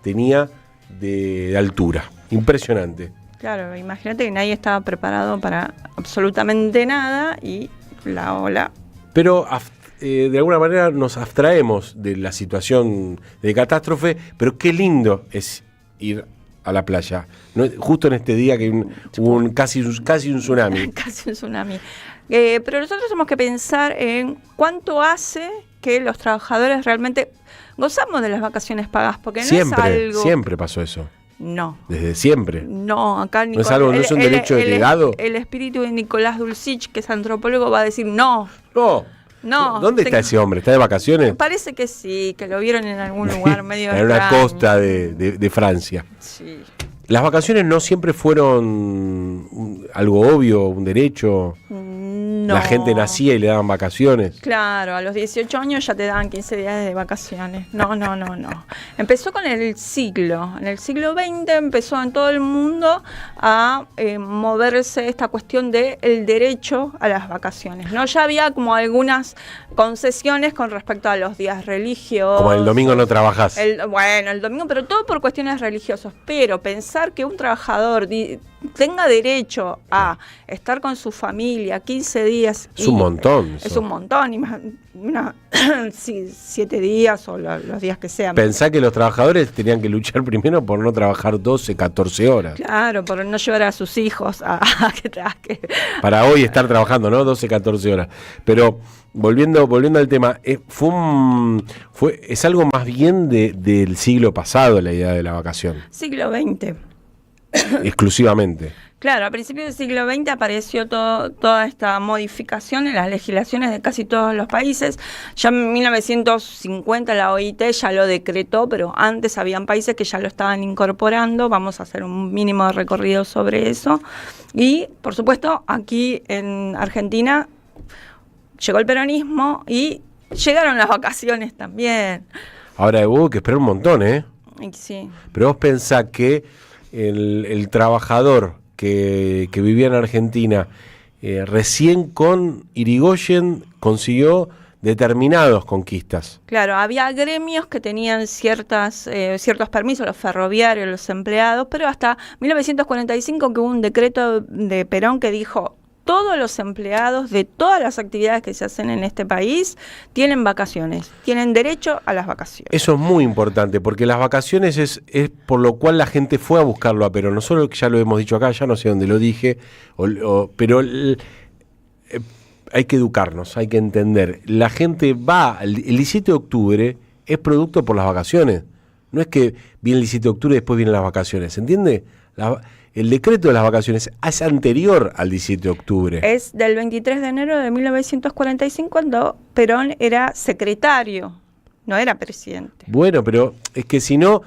tenía de altura. Impresionante. Claro, imagínate que nadie estaba preparado para absolutamente nada y la ola. Pero de alguna manera nos abstraemos de la situación de catástrofe, pero qué lindo es ir a la playa. ¿No? Justo en este día que hubo casi un tsunami. Casi un tsunami. Pero nosotros tenemos que pensar en cuánto hace que los trabajadores realmente gozamos de las vacaciones pagas, porque no es algo... Siempre pasó eso. No. Desde siempre. No, acá no es algo, no es un derecho heredado. El espíritu de Nicolás Dulcich, que es antropólogo, va a decir no. No. ¿Dónde está ese hombre? ¿Está de vacaciones? Parece que sí, que lo vieron en algún lugar medio en una costa de Francia. Sí. ¿Las vacaciones no siempre fueron algo obvio, un derecho? No. La gente nacía y le daban vacaciones. Claro, a los 18 años ya te daban 15 días de vacaciones. No. Empezó con el siglo. En el siglo XX empezó en todo el mundo a moverse esta cuestión del derecho a las vacaciones, ¿no? Ya había como algunas concesiones con respecto a los días religiosos. Como el domingo no trabajás. El domingo, pero todo por cuestiones religiosas. Pero pensar que un trabajador tenga derecho a estar con su familia 15 días. Es un montón. Es un montón. 7 días o los días que sean. Pensá que los trabajadores tenían que luchar primero por no trabajar 12, 14 horas. Claro, por no llevar a sus hijos a que... Para hoy estar trabajando, ¿no? 12, 14 horas. Pero volviendo al tema, es algo más bien del siglo pasado la idea de la vacación. Siglo XX. Exclusivamente. Claro, a principios del siglo XX apareció toda esta modificación en las legislaciones de casi todos los países. Ya en 1950 la OIT ya lo decretó, pero antes habían países que ya lo estaban incorporando. Vamos a hacer un mínimo de recorrido sobre eso. Y, por supuesto, aquí en Argentina llegó el peronismo y llegaron las vacaciones también. Ahora hubo que esperar un montón, ¿eh? Sí. Pero vos pensás que el trabajador que vivía en Argentina recién con Irigoyen consiguió determinadas conquistas. Claro, había gremios que tenían ciertos permisos, los ferroviarios, los empleados, pero hasta 1945 que hubo un decreto de Perón que dijo: todos los empleados de todas las actividades que se hacen en este país tienen vacaciones, tienen derecho a las vacaciones. Eso es muy importante, porque las vacaciones es por lo cual la gente fue a buscarlo a Perón. Nosotros, que ya lo hemos dicho acá, ya no sé dónde lo dije, pero hay que educarnos, hay que entender. La gente va, el 17 de octubre es producto por las vacaciones. No es que viene el 17 de octubre y después vienen las vacaciones, ¿se entiende? El decreto de las vacaciones es anterior al 17 de octubre. Es del 23 de enero de 1945 cuando Perón era secretario, no era presidente. Bueno, pero es que si no,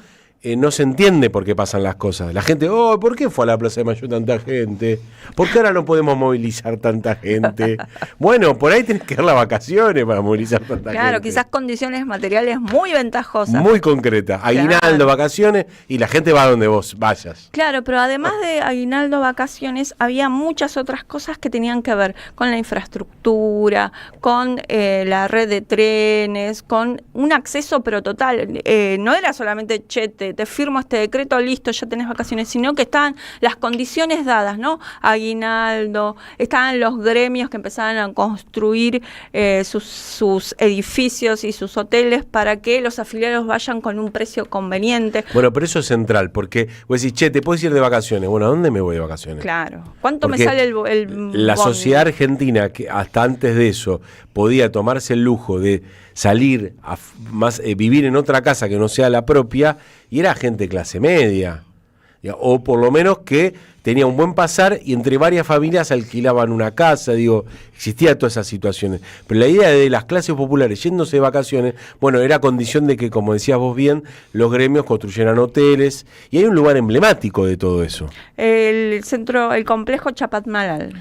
no se entiende por qué pasan las cosas. La gente, ¿por qué fue a la Plaza de Mayo tanta gente? ¿Por qué ahora no podemos movilizar tanta gente? Bueno, por ahí tenés que dar las vacaciones para movilizar tanta gente. Claro, quizás condiciones materiales muy ventajosas. Muy concretas. Aguinaldo, vacaciones, y la gente va a donde vos vayas. Claro, pero además de aguinaldo, vacaciones, había muchas otras cosas que tenían que ver con la infraestructura, con la red de trenes, con un acceso pero total. No era solamente te firmo este decreto, listo, ya tenés vacaciones, sino que estaban las condiciones dadas, ¿no? Aguinaldo, estaban los gremios que empezaban a construir sus edificios y sus hoteles para que los afiliados vayan con un precio conveniente. Bueno, pero eso es central, porque vos decís, te puedes ir de vacaciones. Bueno, ¿a dónde me voy de vacaciones? Claro. ¿Cuánto porque me sale el la bondi? sociedad argentina, que hasta antes de eso podía tomarse el lujo de salir a vivir en otra casa que no sea la propia, y era gente de clase media, o por lo menos que tenía un buen pasar y entre varias familias alquilaban una casa, existía todas esas situaciones. Pero la idea de las clases populares yéndose de vacaciones, bueno, era condición de que, como decías vos bien, los gremios construyeran hoteles, y hay un lugar emblemático de todo eso. El complejo Chapatmalal.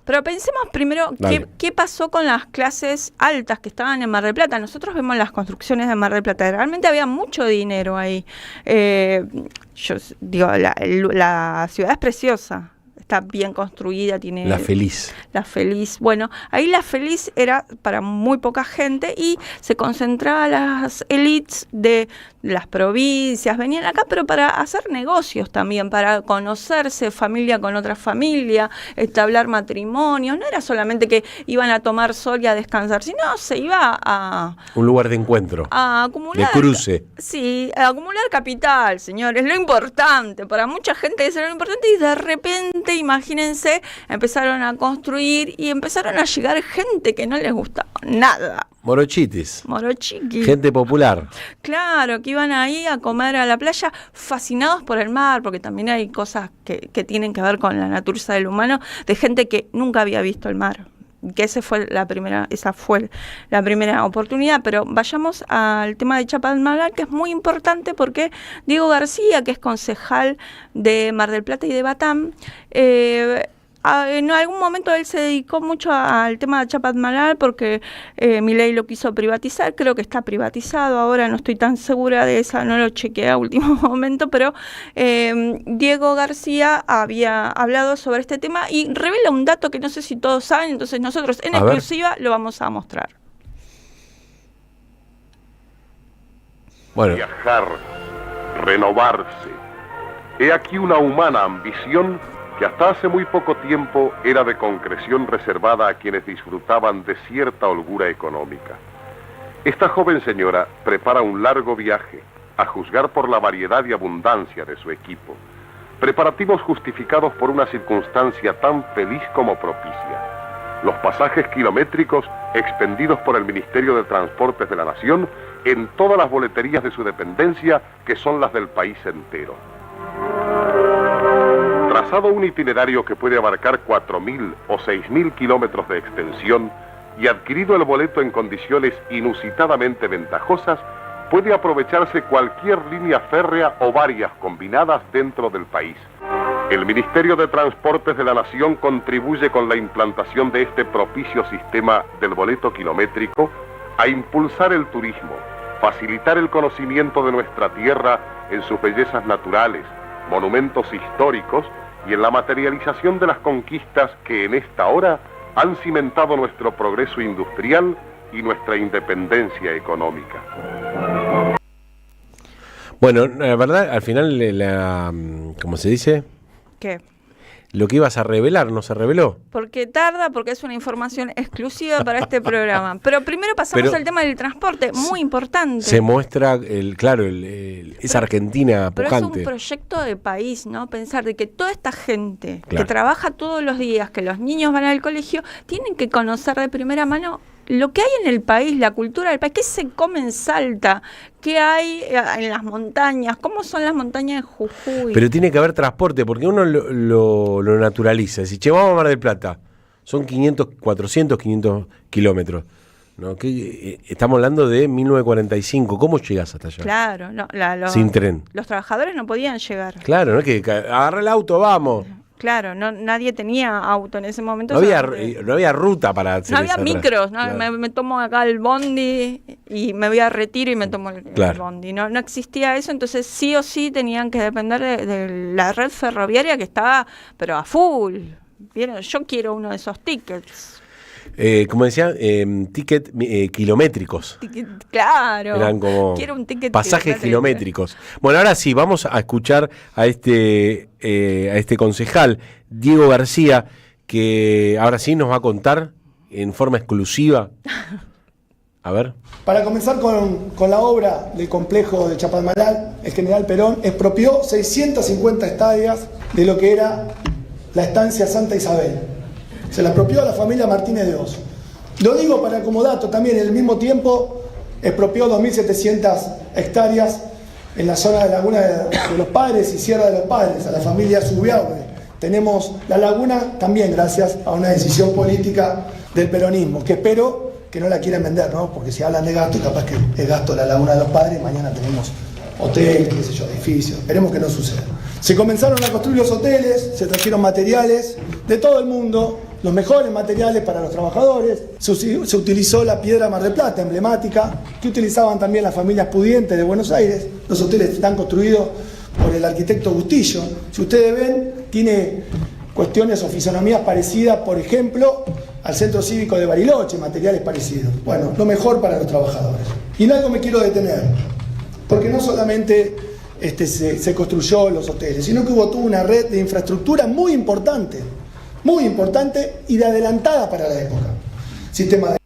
Pero pensemos primero qué pasó con las clases altas que estaban en Mar del Plata. Nosotros vemos las construcciones de Mar del Plata. Realmente había mucho dinero ahí. Yo digo, la ciudad es preciosa. está bien construida, tiene... La Feliz. La Feliz. Bueno, ahí La Feliz era para muy poca gente y se concentraba las élites de las provincias, venían acá, pero para hacer negocios también, para conocerse familia con otra familia, entablar matrimonios. No era solamente que iban a tomar sol y a descansar, sino se iba a... Un lugar de encuentro. A acumular... De cruce. Sí, a acumular capital, señores, lo importante. Para mucha gente eso era lo importante y de repente, imagínense, empezaron a construir y empezaron a llegar gente que no les gustaba nada. Morochitis. Morochiquis. Gente popular. Claro, que iban ahí a comer a la playa fascinados por el mar, porque también hay cosas que tienen que ver con la naturaleza del humano, de gente que nunca había visto el mar. Que esa fue la primera oportunidad, pero vayamos al tema de Chapadmalal, que es muy importante porque Diego García, que es concejal de Mar del Plata y de Batam, en algún momento él se dedicó mucho al tema de Chapadmalal porque Milei lo quiso privatizar, creo que está privatizado ahora, no estoy tan segura de esa, no lo chequeé a último momento, pero Diego García había hablado sobre este tema y revela un dato que no sé si todos saben, entonces nosotros en exclusiva lo vamos a mostrar. Bueno. Viajar, renovarse. He aquí una humana ambición que hasta hace muy poco tiempo era de concreción reservada a quienes disfrutaban de cierta holgura económica. Esta joven señora prepara un largo viaje, a juzgar por la variedad y abundancia de su equipo. Preparativos justificados por una circunstancia tan feliz como propicia. Los pasajes kilométricos expendidos por el Ministerio de Transportes de la Nación en todas las boleterías de su dependencia, que son las del país entero. Trazado un itinerario que puede abarcar 4.000 o 6.000 kilómetros de extensión y adquirido el boleto en condiciones inusitadamente ventajosas, puede aprovecharse cualquier línea férrea o varias combinadas dentro del país. El Ministerio de Transportes de la Nación contribuye con la implantación de este propicio sistema del boleto kilométrico a impulsar el turismo, facilitar el conocimiento de nuestra tierra en sus bellezas naturales, monumentos históricos y en la materialización de las conquistas que en esta hora han cimentado nuestro progreso industrial y nuestra independencia económica. Bueno, la verdad, al final, ¿cómo se dice? ¿Qué? Lo que ibas a revelar no se reveló. Porque tarda, porque es una información exclusiva para este programa. Pero primero pasamos al tema del transporte, muy importante. Se muestra, esa Argentina pujante. Pero es un proyecto de país, ¿no? Pensar de que toda esta gente que trabaja todos los días, que los niños van al colegio, tienen que conocer de primera mano lo que hay en el país, la cultura del país, qué se come en Salta, qué hay en las montañas, cómo son las montañas de Jujuy. Pero tiene que haber transporte, porque uno lo naturaliza. Si vamos a Mar del Plata, son 400, 500 kilómetros. ¿No? Estamos hablando de 1945. ¿Cómo llegas hasta allá? Claro, sin tren. Los trabajadores no podían llegar. Claro, no es que agarra el auto, vamos. Claro, nadie tenía auto en ese momento. No había ruta para hacer. No había micros, ¿no? Claro. Me tomo acá el bondi y me voy a retiro y me tomo el bondi. No existía eso, entonces sí o sí tenían que depender de la red ferroviaria que estaba, pero a full. ¿Vieron? Yo quiero uno de esos tickets. Como decía, ticket kilométricos. Claro. Eran como quiero un ticket pasajes kilométricos. Bueno, ahora sí, vamos a escuchar a este concejal, Diego García, que ahora sí nos va a contar en forma exclusiva. A ver. Para comenzar con la obra del complejo de Chapadmalal, el general Perón expropió 650 hectáreas de lo que era la estancia Santa Isabel. Se la apropió a la familia Martínez de Oz. Lo digo para como dato también, en el mismo tiempo expropió 2.700 hectáreas en la zona de Laguna de los Padres y Sierra de los Padres, a la familia Zubiaurre. Tenemos la laguna también gracias a una decisión política del peronismo, que espero que no la quieran vender, ¿no? Porque si hablan de gasto, capaz que es gasto de la Laguna de los Padres, mañana tenemos hotel, qué sé yo, edificios. Esperemos que no suceda. Se comenzaron a construir los hoteles, se trajeron materiales de todo el mundo, los mejores materiales para los trabajadores. Se utilizó la piedra Mar del Plata, emblemática, que utilizaban también las familias pudientes de Buenos Aires. Los hoteles están construidos por el arquitecto Bustillo. Si ustedes ven, tiene cuestiones o fisonomías parecidas, por ejemplo, al Centro Cívico de Bariloche, materiales parecidos. Bueno, lo mejor para los trabajadores. Y en algo me quiero detener, porque no solamente se construyó los hoteles, sino que hubo toda una red de infraestructura muy importante y de adelantada para la época. Sistema de...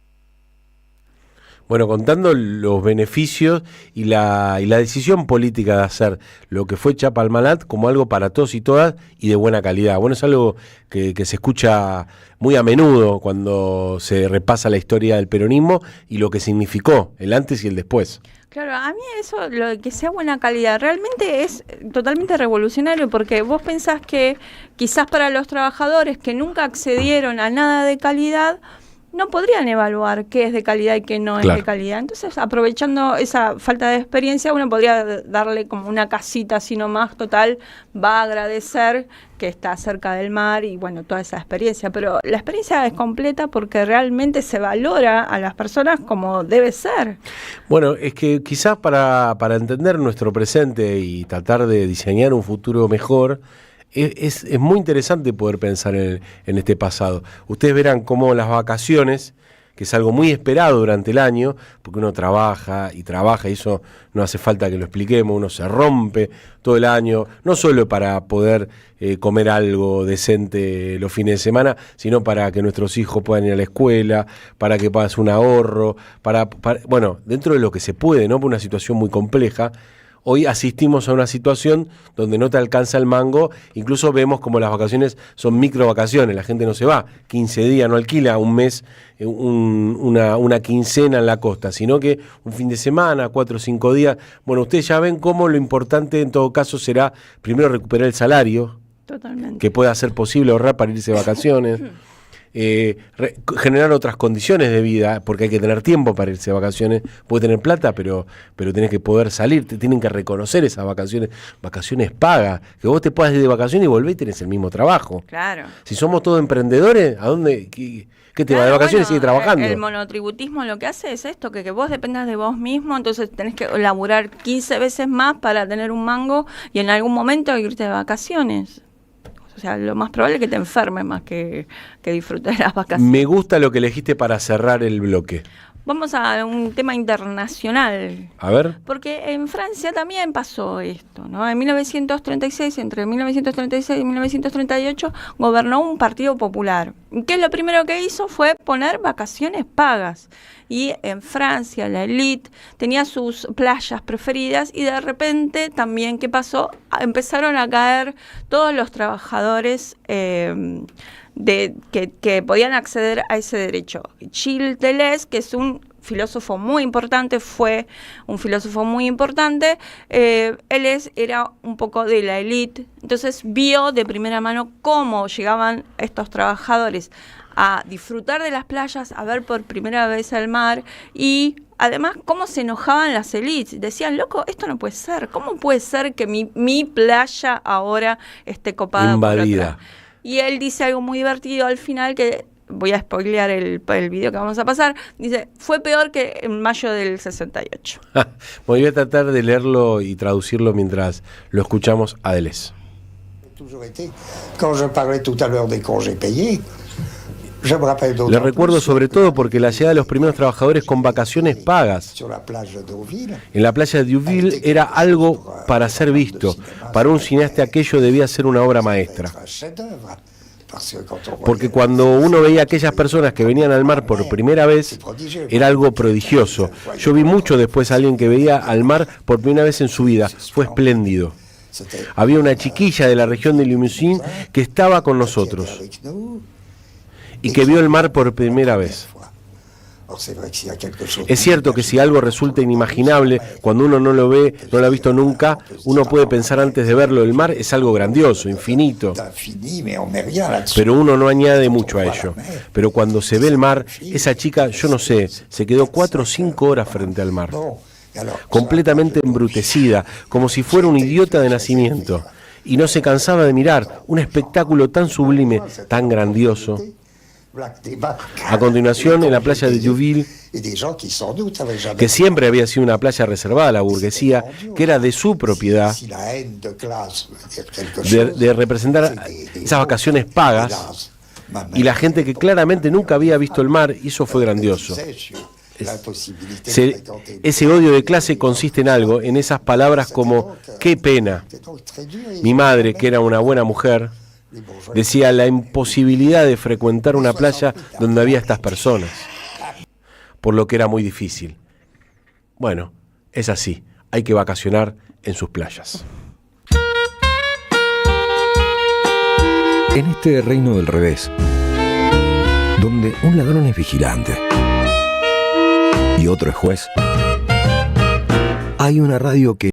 Bueno, contando los beneficios y la decisión política de hacer lo que fue Chapalmalal como algo para todos y todas y de buena calidad. Bueno, es algo que se escucha muy a menudo cuando se repasa la historia del peronismo y lo que significó el antes y el después. Claro, a mí eso, lo de que sea buena calidad, realmente es totalmente revolucionario, porque vos pensás que quizás para los trabajadores que nunca accedieron a nada de calidad, no podrían evaluar qué es de calidad y qué no es de calidad. Entonces, aprovechando esa falta de experiencia, uno podría darle como una casita así nomás, total, va a agradecer que está cerca del mar y bueno, toda esa experiencia. Pero la experiencia es completa porque realmente se valora a las personas como debe ser. Bueno, es que quizás para entender nuestro presente y tratar de diseñar un futuro mejor, es muy interesante poder pensar en este pasado. Ustedes verán cómo las vacaciones, que es algo muy esperado durante el año, porque uno trabaja y eso no hace falta que lo expliquemos, uno se rompe todo el año, no solo para poder comer algo decente los fines de semana, sino para que nuestros hijos puedan ir a la escuela, para que puedan hacer un ahorro, bueno, dentro de lo que se puede, ¿no? Por una situación muy compleja. Hoy asistimos a una situación donde no te alcanza el mango, incluso vemos como las vacaciones son micro vacaciones, la gente no se va 15 días, no alquila un mes, una quincena en la costa, sino que un fin de semana, 4 o 5 días. Bueno, ustedes ya ven cómo lo importante en todo caso será primero recuperar el salario, totalmente, que pueda ser posible ahorrar para irse de vacaciones. Generar otras condiciones de vida, porque hay que tener tiempo para irse de vacaciones, puede tener plata, pero tenés que poder salir, te tienen que reconocer esas vacaciones pagas, que vos te puedas ir de vacaciones y volvés y tenés el mismo trabajo. Claro. Si somos todos emprendedores, ¿a dónde? ¿Qué te va de vacaciones y sigue trabajando? El monotributismo lo que hace es esto, que vos dependas de vos mismo, entonces tenés que laburar 15 veces más para tener un mango y en algún momento irte de vacaciones. O sea, lo más probable es que te enfermes más que disfrutes de las vacaciones. Me gusta lo que elegiste para cerrar el bloque. Vamos a un tema internacional. A ver. Porque en Francia también pasó esto, ¿no? En 1936, entre 1936 y 1938, gobernó un partido popular. ¿Qué es lo primero que hizo? Fue poner vacaciones pagas. Y en Francia la élite tenía sus playas preferidas y de repente también, ¿qué pasó? Empezaron a caer todos los trabajadores que podían acceder a ese derecho. Gilles Deleuze, que es un filósofo muy importante, fue un filósofo muy importante, él era un poco de la élite, entonces vio de primera mano cómo llegaban estos trabajadores a disfrutar de las playas, a ver por primera vez el mar y además cómo se enojaban las élites. Decían, loco, esto no puede ser, ¿cómo puede ser que mi playa ahora esté copada invadida por otra? Y él dice algo muy divertido al final, que voy a spoilear el video que vamos a pasar. Dice, fue peor que en mayo del 68. Voy a tratar de leerlo y traducirlo mientras lo escuchamos a Deleuze. Le recuerdo sobre todo porque la llegada de los primeros trabajadores con vacaciones pagas en la playa de Deauville era algo para ser visto. Para un cineasta aquello debía ser una obra maestra. Porque cuando uno veía a aquellas personas que venían al mar por primera vez, era algo prodigioso. Yo vi mucho después a alguien que veía al mar por primera vez en su vida. Fue espléndido. Había una chiquilla de la región de Limousin que estaba con nosotros y que vio el mar por primera vez. Es cierto que si algo resulta inimaginable, cuando uno no lo ve, no lo ha visto nunca, uno puede pensar antes de verlo, el mar es algo grandioso, infinito. Pero uno no añade mucho a ello. Pero cuando se ve el mar, esa chica, yo no sé, se quedó 4 o 5 horas frente al mar, completamente embrutecida, como si fuera un idiota de nacimiento. Y no se cansaba de mirar un espectáculo tan sublime, tan grandioso. A continuación, en la playa de Youville, que siempre había sido una playa reservada a la burguesía, que era de su propiedad, de representar esas vacaciones pagas, y la gente que claramente nunca había visto el mar, y eso fue grandioso. Ese odio de clase consiste en algo, en esas palabras como qué pena. Mi madre, que era una buena mujer, decía la imposibilidad de frecuentar una playa donde había estas personas, por lo que era muy difícil. Bueno, es así, hay que vacacionar en sus playas. En este reino del revés, donde un ladrón es vigilante y otro es juez, hay una radio que